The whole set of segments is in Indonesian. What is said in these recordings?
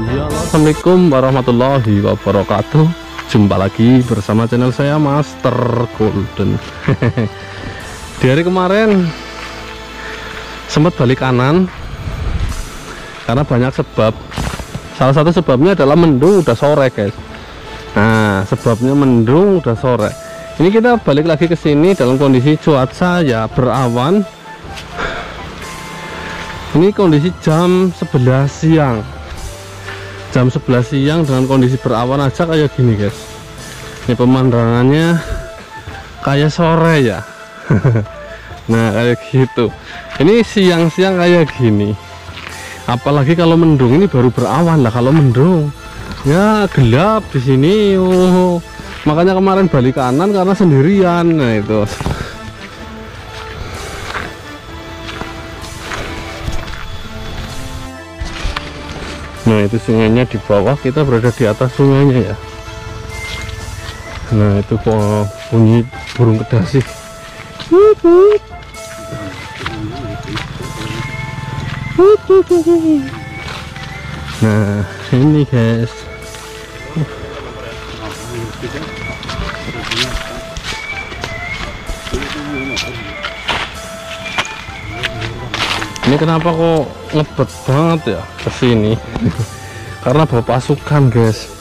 Assalamualaikum warahmatullahi wabarakatuh. Jumpa lagi bersama channel saya Master Golden. Di hari kemarin sempat balik kanan karena banyak sebab. Salah satu sebabnya adalah mendung udah sore, guys. Nah, sebabnya mendung udah sore. Ini kita balik lagi ke sini dalam kondisi cuaca ya berawan. Ini kondisi jam 11 siang. Jam 11 siang dengan kondisi berawan aja kayak gini, guys. Ini pemandangannya kayak sore ya. Nah, kayak gitu. Ini siang-siang kayak gini. Apalagi kalau mendung, ini baru berawan lah. Kalau mendung ya gelap di sini. Oh, makanya kemarin balik kanan karena sendirian. Nah, itu. Nah, itu sungainya di bawah, kita berada di atas sungainya ya. Nah, itu kok bunyi burung kedasi. Nah, ini guys. Ini kenapa kok ngebet banget ya ke sini? Karena bawa pasukan, guys.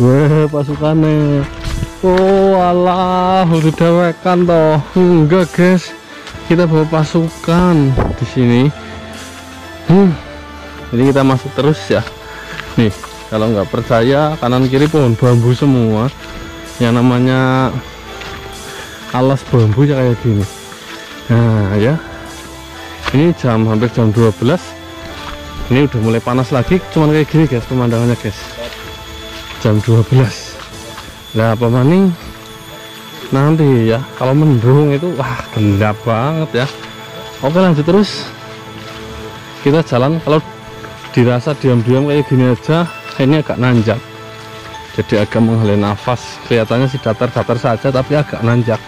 Wah, pasukannya. Oh alah, udah dewekan toh. Enggak, guys. Kita bawa pasukan di sini. Jadi kita masuk terus ya. Nih, kalau nggak percaya, kanan kiri pohon bambu semua. Yang namanya alas bambu ya kayak gini. Nah, ya. Ini hampir jam 12. Ini udah mulai panas lagi, cuman kayak gini guys pemandangannya, guys. Jam 12. Nah, apa maning nanti ya kalau mendung itu wah gelap banget ya. Oke, lanjut terus. Kita jalan. Kalau dirasa diam-diam kayak gini aja, ini agak nanjak. Jadi agak menghela nafas. Kelihatannya sih datar-datar saja tapi agak nanjak.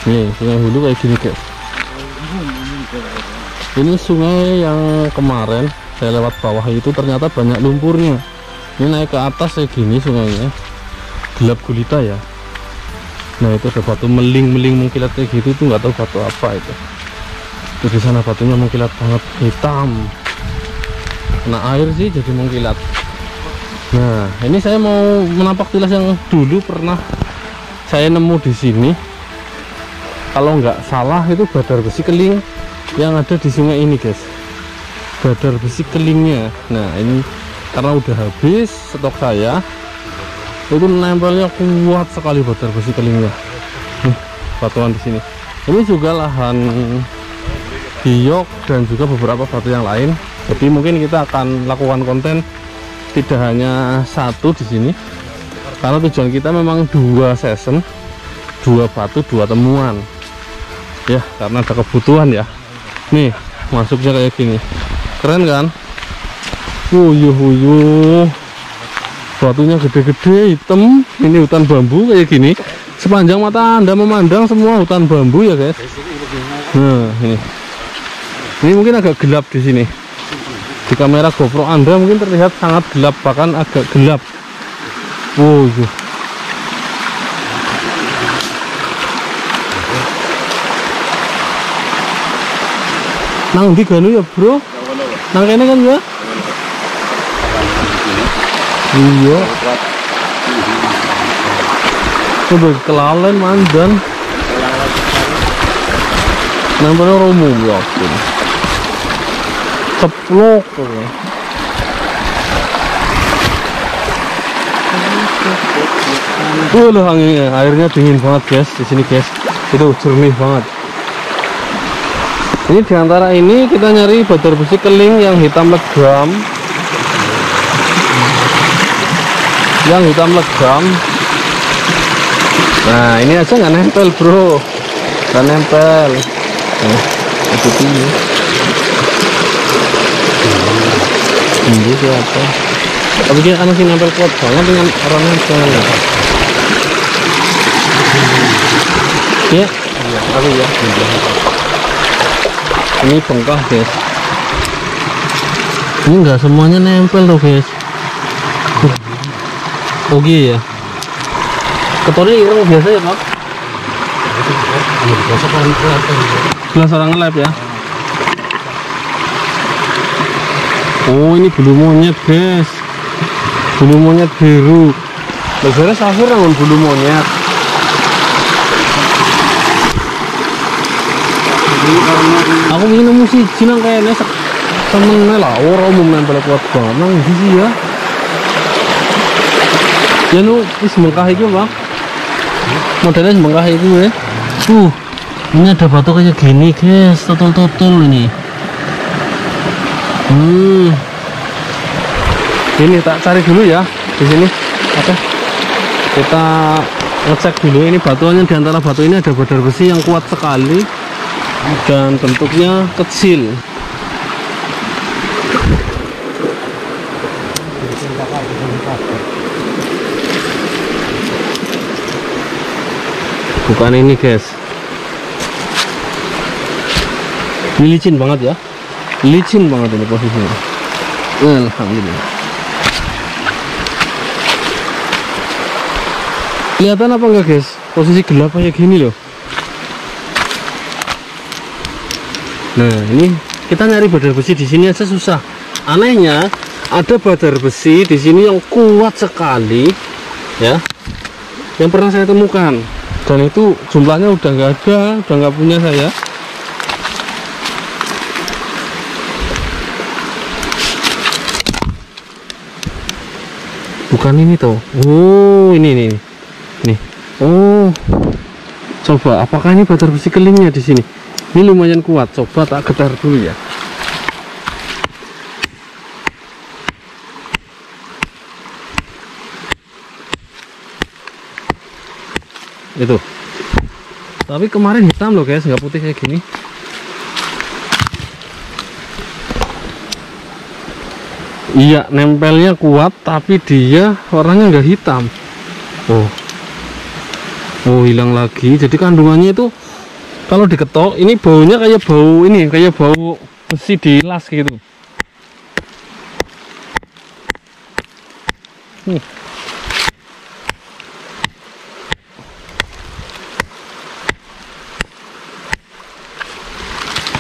Nih, sungai Hulu kayak gini, guys. Ini sungai yang kemarin saya lewat bawah itu ternyata banyak lumpurnya. Ini naik ke atas kayak gini sungainya. Gelap gulita ya. Nah, itu ada batu meling-meling mengkilat kayak gitu, tuh nggak tahu batu apa itu. Itu di sana batunya mengkilat banget, hitam. Kena air sih jadi mengkilat. Nah, ini saya mau menapak tilas yang dulu pernah saya nemu di sini. Kalau nggak salah itu badar besi keling yang ada di sungai ini, guys. Badar besi kelingnya. Nah, ini karena udah habis stok saya, itu nempelnya kuat sekali badar besi kelingnya. Batuan di sini. Ini juga lahan biok dan juga beberapa batu yang lain. Jadi mungkin kita akan lakukan konten tidak hanya satu di sini, karena tujuan kita memang 2 season, 2 batu 2 temuan ya, karena ada kebutuhan ya. Nih masuknya kayak gini, keren kan? Huyuh, batunya gede-gede hitam. Ini hutan bambu kayak gini, sepanjang mata Anda memandang semua hutan bambu ya, guys. Nah, ini mungkin agak gelap di sini. Di kamera GoPro Anda mungkin terlihat sangat gelap, bahkan agak gelap. Nang di ganu ya, bro? Nang kene kan ya? Iya. Coba kelalen mandan. Nang pada romo ya. Ceplok ya. Loh, anginnya, airnya dingin banget, guys. Di sini, guys, itu jernih banget. Ini diantara ini kita nyari badar besi keling yang hitam legam. Yang hitam legam. Nah, ini aja nggak nempel, bro. Nggak nempel. Itu ini. Ini siapa? Tapi dia anak sih nempel kuat banget dengan orangnya. Ya, Iya, tapi ya. ini bengkak guys. Ini enggak semuanya nempel loh guys. Oh iya ya. Ketornya ireng biasa ya Pak? Gelas orang ngelap ya. Oh ini bulu monyet guys. Bulu monyet biru. Negara sahur dengan bulu monyet. Aku ingin nemu sih jinang kayaknya semennya lah. Orang umum nempel kuat banget. Nang sih ya. Ya nu is bengkah itu Bang. Modelnya bengkah itu ya. Ini ada batu kayak gini guys, total ini. Ini tak cari dulu ya di sini. Oke. Kita ngecek dulu ini batuannya. Di antara batu ini ada badar besi yang kuat sekali dan bentuknya kecil. Bukan ini guys. Ini licin banget ya. Licin banget ini posisinya. Alhamdulillah. Kelihatan apa enggak guys? Posisi gelap kayak gini loh. Nah, ini kita nyari badar besi di sini aja susah. Anehnya ada badar besi di sini yang kuat sekali ya. Yang pernah saya temukan. Dan itu jumlahnya udah nggak ada, udah nggak punya saya. Bukan ini tuh. Oh ini. Oh, coba apakah ini badar besi kelingnya di sini? Ini lumayan kuat. Coba tak getar dulu ya. Itu. Tapi kemarin hitam loh guys, nggak putih kayak gini. Iya, nempelnya kuat, tapi dia warnanya nggak hitam. Oh, hilang lagi. Jadi kandungannya itu kalau diketok, ini baunya kayak bau ini, kayak bau besi dilas gitu.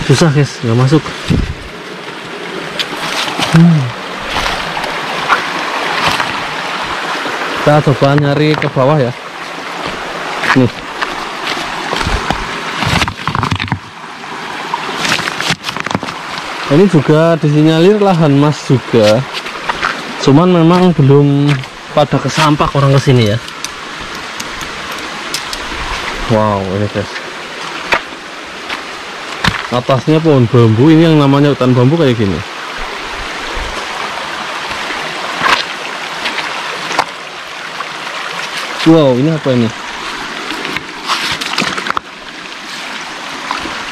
Susah guys, nggak masuk. Kita coba nyari ke bawah ya. Nih. Ini juga disinyalir lahan emas juga. Cuman memang belum pada kesampak orang kesini ya. Wow, ini guys. Atasnya pohon bambu, ini yang namanya hutan bambu kayak gini. Wow, ini apa ini?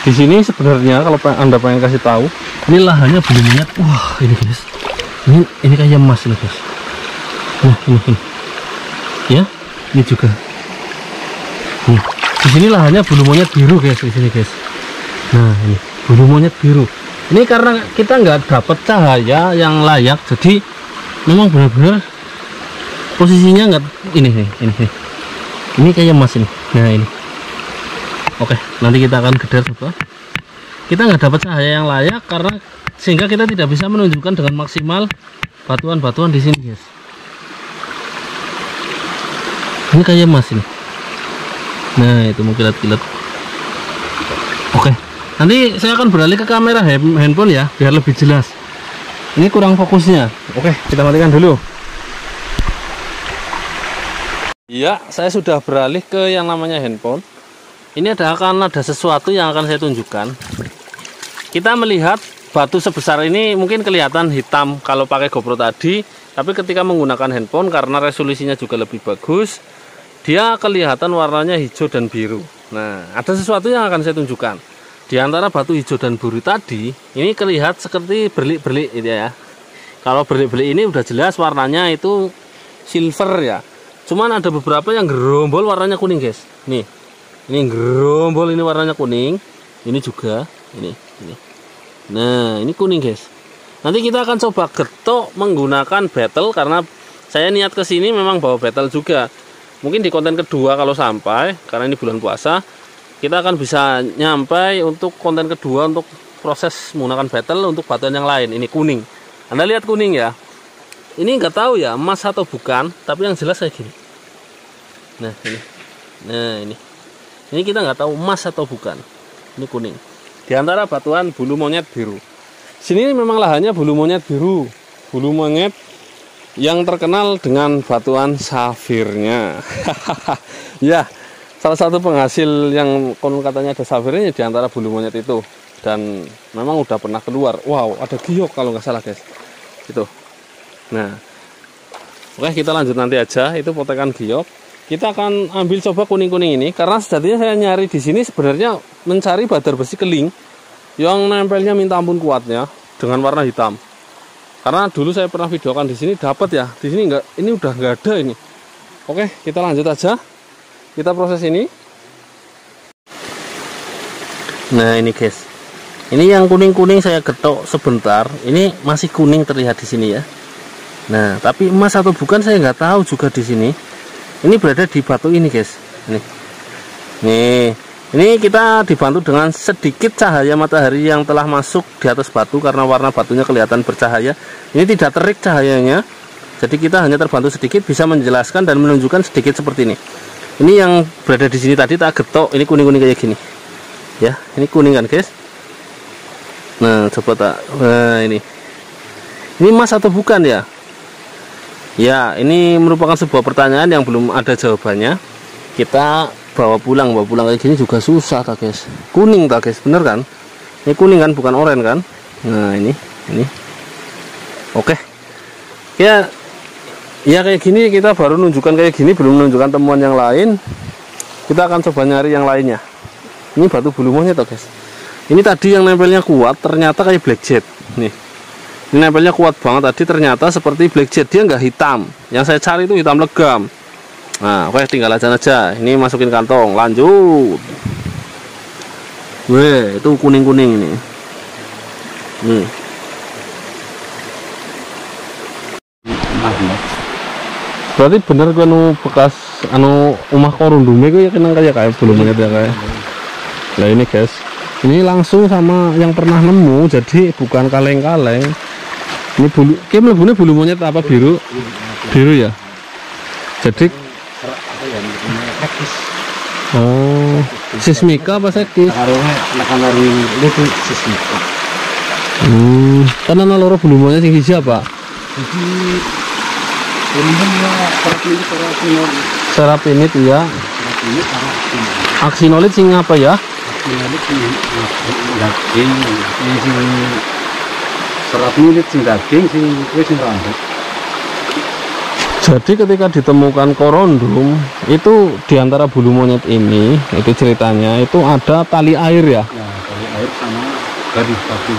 Di sini sebenarnya kalau Anda pengen kasih tahu, ini lahannya belum monyet. Wah, ini guys. Ini kayak emas loh guys. Nah, ini. Ya, ini juga. Di sini lahannya bulu monyet biru guys, di sini guys. Nah, ini bulu monyet biru. Ini karena kita nggak dapat cahaya yang layak, jadi memang benar-benar posisinya nggak ini kayak emas ini. Nah ini. Oke, nanti kita akan gedar coba. Kita nggak dapat cahaya yang layak karena sehingga kita tidak bisa menunjukkan dengan maksimal batuan-batuan di sini guys. Ini kayak emas ini. Nah itu mau kilat-kilat. Oke, nanti saya akan beralih ke kamera handphone ya biar lebih jelas. Ini kurang fokusnya. Oke, kita matikan dulu. Iya, saya sudah beralih ke yang namanya handphone. Ini akan ada sesuatu yang akan saya tunjukkan. Kita melihat batu sebesar ini mungkin kelihatan hitam kalau pakai GoPro tadi, tapi ketika menggunakan handphone karena resolusinya juga lebih bagus, dia kelihatan warnanya hijau dan biru. Nah, ada sesuatu yang akan saya tunjukkan. Di antara batu hijau dan biru tadi, ini kelihatan seperti berlik-berlik gitu ya. Kalau berlik-berlik ini udah jelas warnanya itu silver ya. Cuman ada beberapa yang gerombol warnanya kuning guys. Nih, Ini gerombol, ini warnanya kuning. Ini juga, ini. Nah, ini kuning guys. Nanti kita akan coba getok menggunakan battle, karena saya niat ke sini memang bawa battle juga. Mungkin di konten kedua kalau sampai, karena ini bulan puasa, kita akan bisa nyampai untuk konten kedua untuk proses menggunakan battle untuk batuan yang lain. Ini kuning. Anda lihat kuning ya. Ini nggak tahu ya emas atau bukan, tapi yang jelas kayak gini. Nah, ini. Nah, ini kita nggak tahu emas atau bukan. Ini kuning. Di antara batuan bulu monyet biru. Sini memang lahannya bulu monyet biru. Bulu monyet yang terkenal dengan batuan safirnya. Ya, salah satu penghasil yang konon katanya ada safirnya di antara bulu monyet itu. Dan memang udah pernah keluar. Wow, ada giok kalau nggak salah guys. Itu. Nah, oke, kita lanjut nanti aja. Itu potekan giok. Kita akan ambil coba kuning-kuning ini, karena sejatinya saya nyari di sini sebenarnya mencari badar besi keling yang nempelnya minta ampun kuatnya dengan warna hitam. Karena dulu saya pernah videokan di sini dapat ya. Di sini enggak, ini udah nggak ada ini. Oke, kita lanjut aja. Kita proses ini. Nah, ini guys. Ini yang kuning-kuning saya getok sebentar. Ini masih kuning terlihat di sini ya. Nah, tapi emas atau bukan saya nggak tahu juga di sini. Ini berada di batu ini guys. Nih, ini kita dibantu dengan sedikit cahaya matahari yang telah masuk di atas batu karena warna batunya kelihatan bercahaya. Ini tidak terik cahayanya, jadi kita hanya terbantu sedikit bisa menjelaskan dan menunjukkan sedikit seperti ini. Ini yang berada di sini tadi tak getok. Ini kuning-kuning kayak gini. Ya, ini kuning kan guys. Nah, coba tak. Nah, ini emas atau bukan ya? Ya, ini merupakan sebuah pertanyaan yang belum ada jawabannya. Kita bawa pulang kayak gini juga susah tak guys. Kuning tak guys, bener kan? Ini kuning kan, bukan oranye kan? Nah, ini. Oke. Ya kayak gini, kita baru nunjukkan kayak gini, belum menunjukkan temuan yang lain. Kita akan coba nyari yang lainnya. Ini batu bulu monyet tak guys. Ini tadi yang nempelnya kuat, ternyata kayak black jet. Nih, ini nempelnya kuat banget tadi, ternyata seperti black jet. Dia nggak hitam. Yang saya cari itu hitam legam. Nah, oke, tinggal aja. Ini masukin kantong, lanjut. Weh, itu kuning-kuning ini. Nih. Berarti bener kan bekas omah korundume ku ya kenang kayak bulu monyet ya kayak. Nah, ini guys. Ini langsung sama yang pernah nemu, jadi bukan kaleng-kaleng. Ini bulu, kayak mlebune bulu monyet apa biru? Biru ya. Jadi oh, sismika apa sekis? Sismika. Kan ana loro bulu monyet sing hiji apa? Serapinit ya. Aksinolit sing apa ya? Daging, serapinit sing daging sing rambut. Jadi ketika ditemukan korondum itu diantara bulu monyet ini, itu ceritanya itu ada tali air ya. Nah, tali air sama garis batu.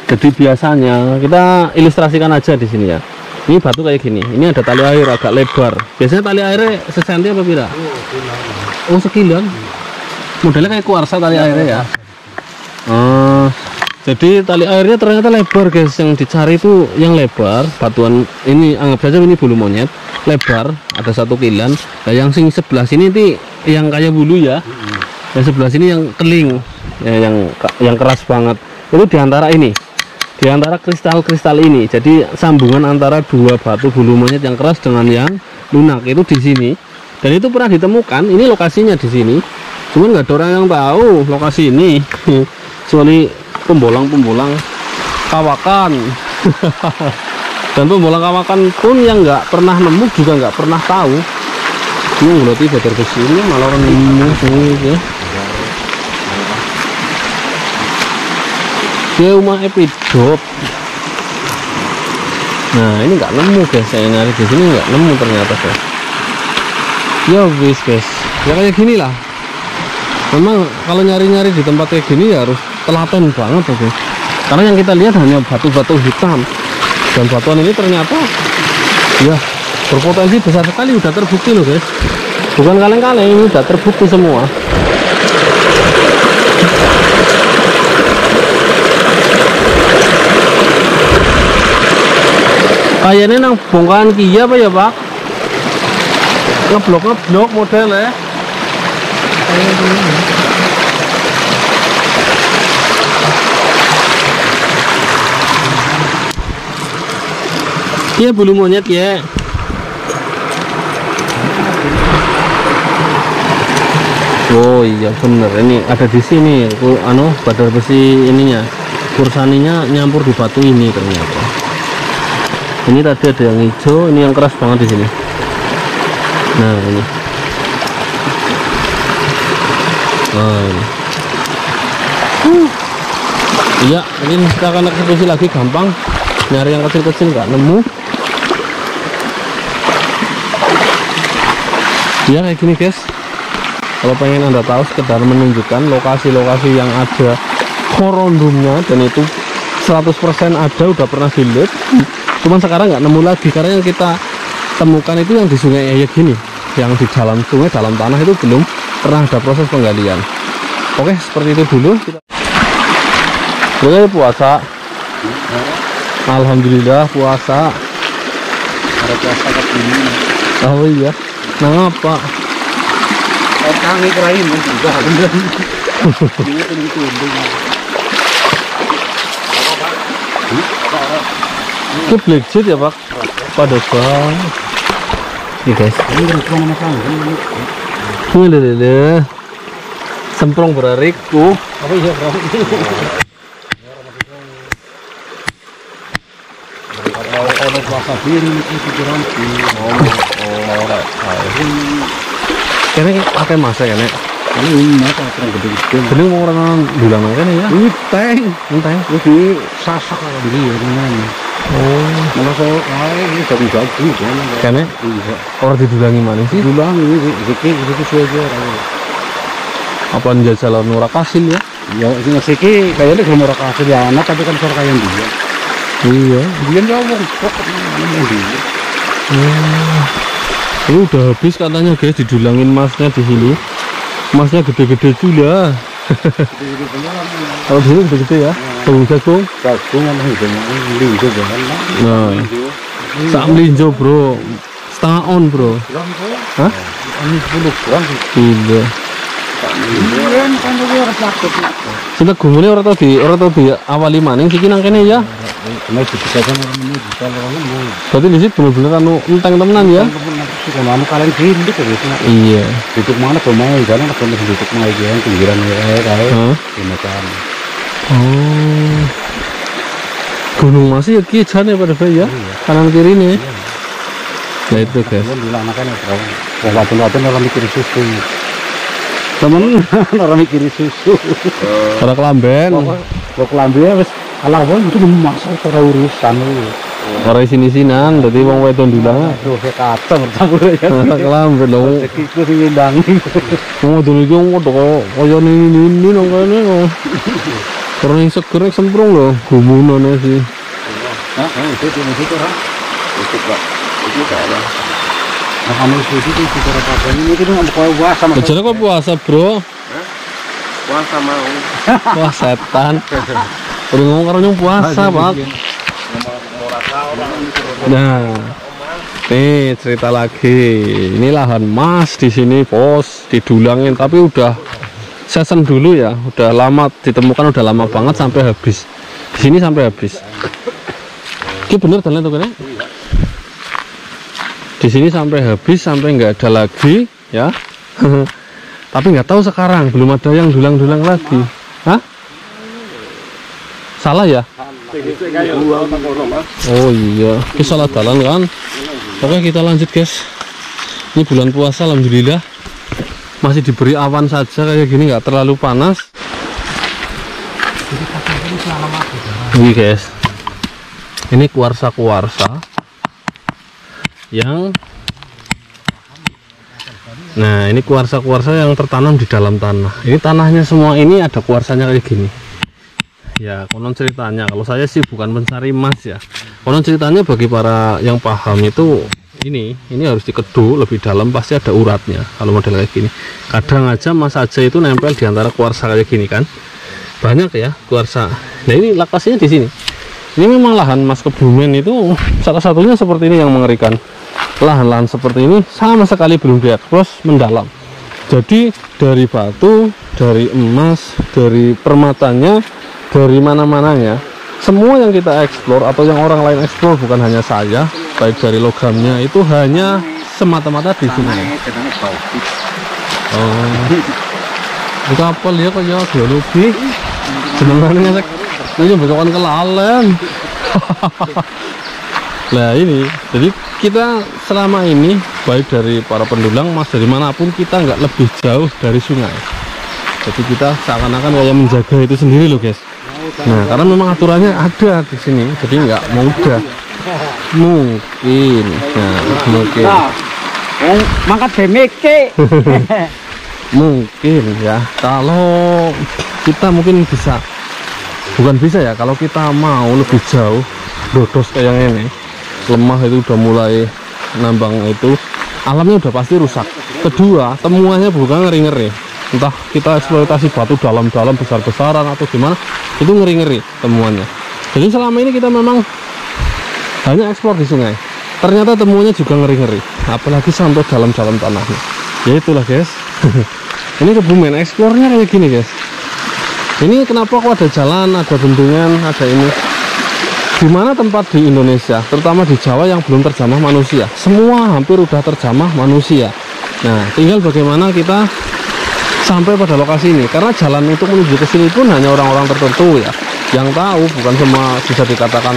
Jadi biasanya kita ilustrasikan aja di sini ya. Ini batu kayak gini. Ini ada tali air agak lebar. Biasanya tali airnya sesenti apa pira? Oh, sekilan. Modelnya kayak kuarsa tali airnya ya. Jadi tali airnya ternyata lebar guys. Yang dicari itu yang lebar. Batuan ini anggap saja ini bulu monyet lebar, ada 1 kilan. Nah, yang sebelah sini itu yang kayak bulu ya. Yang sebelah sini yang keling ya, yang keras banget. Itu diantara ini, diantara kristal-kristal ini. Jadi sambungan antara dua batu bulu monyet yang keras dengan yang lunak itu di sini. Dan itu pernah ditemukan. Ini lokasinya di sini. Cuman nggak ada orang yang tahu lokasi ini. Kecuali pembolang-pembolang kawakan. Dan pembolang kawakan pun yang nggak pernah nemu juga nggak pernah tahu. Ini berarti badar besi ini malah orang nemu gitu ya. Dia rumah epidot. Nah, ini nggak nemu guys, saya nyari di sini nggak nemu ternyata guys. Ya wis guys, ya kayak gini lah. Memang kalau nyari-nyari di tempat kayak gini ya harus telaten banget guys. Karena yang kita lihat hanya batu-batu hitam. Dan batuan ini ternyata ya berpotensi besar sekali, udah terbukti loh guys. Bukan kaleng-kaleng, ini udah terbukti semua. Kayaknya nang bongkahan Kia apa ya Pak? Ngeblok modelnya. Iya bulu monyet ya. Oh iya bener, ini ada di sini. Badar besi ininya, kursaninya nyampur di batu ini ternyata. Ini tadi ada yang hijau, ini yang keras banget di sini. Nah ini. Nah ini. Iya, ini kita akan eksekusi lagi gampang. Nyari yang kecil-kecil nggak nemu. Ya kayak gini guys. Kalau pengen Anda tahu, sekedar menunjukkan lokasi-lokasi yang ada korondumnya, dan itu 100% ada, udah pernah dilihat. Cuman sekarang nggak nemu lagi, karena yang kita temukan itu yang di sungai kayak gini, yang di dalam sungai, dalam tanah itu belum pernah ada proses penggalian. Oke, seperti itu dulu. Oke, puasa. Alhamdulillah puasa. Ada puasa begini. Oh iya. Nah apa? Kami kerain juga bener. Ini itu Ini black jet ya Pak? Pada banget. Nih guys. Ini bukan masalah. Ini lele. Semprong berariku. Apa iya bro? Kalau puasa diri itu kurang sih. Kene pakai masa ya nek. Ini mata kurang gede-gede. Jadi mau orang bilang kan ya? Ini teng. Enteng. Ini sasak lagi ya ini. Oh. Mana saya ini jagung-jagung kan. Kene Iya. orang didulangi mana sih? Dulang ini itu saja. Apa njajal ora kasil ya? Ya ini siki kayaknya belum ora kasih ya anak tapi kan suara kayak dia. Iya. Dia nyawang kok mana dia. Ini udah habis katanya guys, didulangin masnya di sini. Masnya gede-gede juga. Kalau di sini gede-gede ya. Jagung. Jagung mana ini linjo banget. Nah, sak melinjo bro, setengah on bro. Hah? Ini 10 gram sih. Iya. Kan kan dia harus takut. Sudah gumune orang tau di awali maning siki nang kene ya. Nah, bisa kan ini bisa lawan. Berarti di sini bener-bener kan enteng temenan ya. Kalau kalian gini gitu ya. Iya. Tutup mana pemain jalan atau tutup mana yang pinggiran ya kayak macam. Oh. Gunung masih ya kijan ya pada ya. Kanan kiri nih. Nah itu guys. Bilang anaknya bro. Walaupun orang mikir susu. Temen orang mikir susu. Pada kelamben. Kok kelamben wis alah wong itu masak ora urusan. Orang sini-sinan, jadi wong wedon dulang. Aduh, kacau bercampur ya. Kelamben lho. Iku sing ndangi. Wong wedon iki wong kaya ini nang kene kok. Karena yang seger semprong loh, gumunannya sih. Hah? Itu ora. Itu Pak. Itu salah. Nah, kamu itu cara pakai ini itu nggak puasa sama. Jadi kok puasa bro? Puasa mau. Wah setan. Udah ngomong karo nyong puasa Pak. Nah, nih cerita lagi. Ini lahan emas di sini bos, didulangin tapi udah season dulu ya, udah lama ditemukan, udah lama banget sampai habis. Di sini sampai habis. Ini bener dan tuh kan? Di sini sampai habis, sampai nggak ada lagi ya. Tapi nggak tahu sekarang belum ada yang dulang-dulang lagi. Hah? Salah ya? Oh iya, ini salah jalan kan? Oke kita lanjut guys. Ini bulan puasa alhamdulillah. Masih diberi awan saja kayak gini, nggak terlalu panas. Ini guys, ini kuarsa yang nah ini kuarsa yang tertanam di dalam tanah. Ini tanahnya semua ini ada kuarsanya kayak gini ya. Konon ceritanya, kalau saya sih bukan pencari emas ya, konon ceritanya bagi para yang paham itu ini harus dikeduh lebih dalam, pasti ada uratnya kalau model kayak gini. Kadang aja Mas aja itu nempel di antara kuarsa kayak gini kan, banyak ya kuarsa. Nah ini lokasinya di sini. Ini memang lahan Mas Kebumen itu salah satunya seperti ini yang mengerikan. Lahan-lahan seperti ini sama sekali belum dieksplos mendalam. Jadi dari batu, dari emas, dari permatanya, dari mana-mananya, semua yang kita eksplor atau yang orang lain eksplor, bukan hanya saya, baik dari logamnya itu hanya semata-mata di sungai. Oh, kapal ya kok ya geologi. Senengannya ngecek, ini besokan kelalen. Nah ini, jadi kita selama ini baik dari para pendulang, Mas dari manapun, kita nggak lebih jauh dari sungai. Jadi kita seakan-akan kayak menjaga itu sendiri loh guys. Nah karena memang aturannya ada di sini, jadi nggak mudah. Mungkin, nah mungkin. Mangkat BMK. Mungkin ya, kalau kita mungkin bisa, bukan bisa ya, kalau kita mau lebih jauh, dodos kayak yang ini, lemah itu udah mulai nambang itu, alamnya udah pasti rusak. Kedua, temuannya bukan ngeri-ngeri, entah kita eksploitasi batu dalam-dalam besar-besaran atau gimana, itu ngeri-ngeri temuannya. Jadi selama ini kita memang hanya eksplor di sungai, ternyata temuannya juga ngeri-ngeri, apalagi sampai dalam-dalam tanahnya. Ya itulah guys. Ini Kebumen eksplornya kayak gini guys. Ini kenapa kok ada jalan, ada bendungan, ada ini. Dimana tempat di Indonesia, terutama di Jawa yang belum terjamah manusia, semua hampir udah terjamah manusia. Nah tinggal bagaimana kita sampai pada lokasi ini, karena jalan untuk menuju ke sini pun hanya orang-orang tertentu ya yang tahu, bukan semua bisa dikatakan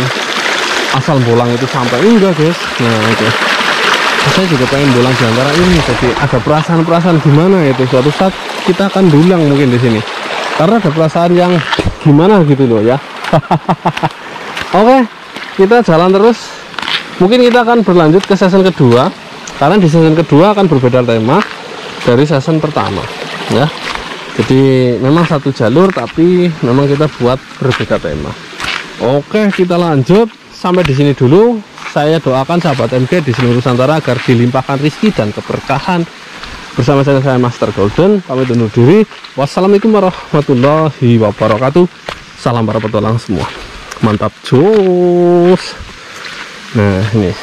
asal bolang itu sampai, enggak guys. Nah itu saya juga pengen bolang di antara ini, jadi ada perasaan-perasaan gimana itu suatu saat kita akan dulang mungkin di sini, karena ada perasaan yang gimana gitu loh ya. Oke, kita jalan terus. Mungkin kita akan berlanjut ke season kedua, karena di season kedua akan berbeda tema dari season pertama ya. Jadi memang satu jalur, tapi memang kita buat berbeda tema. Oke, kita lanjut sampai di sini dulu. Saya doakan sahabat MG di seluruh Nusantara agar dilimpahkan rezeki dan keberkahan. Bersama saya Master Golden, pamit undur diri. Wassalamualaikum warahmatullahi wabarakatuh. Salam para petualang semua. Mantap jos. Nah ini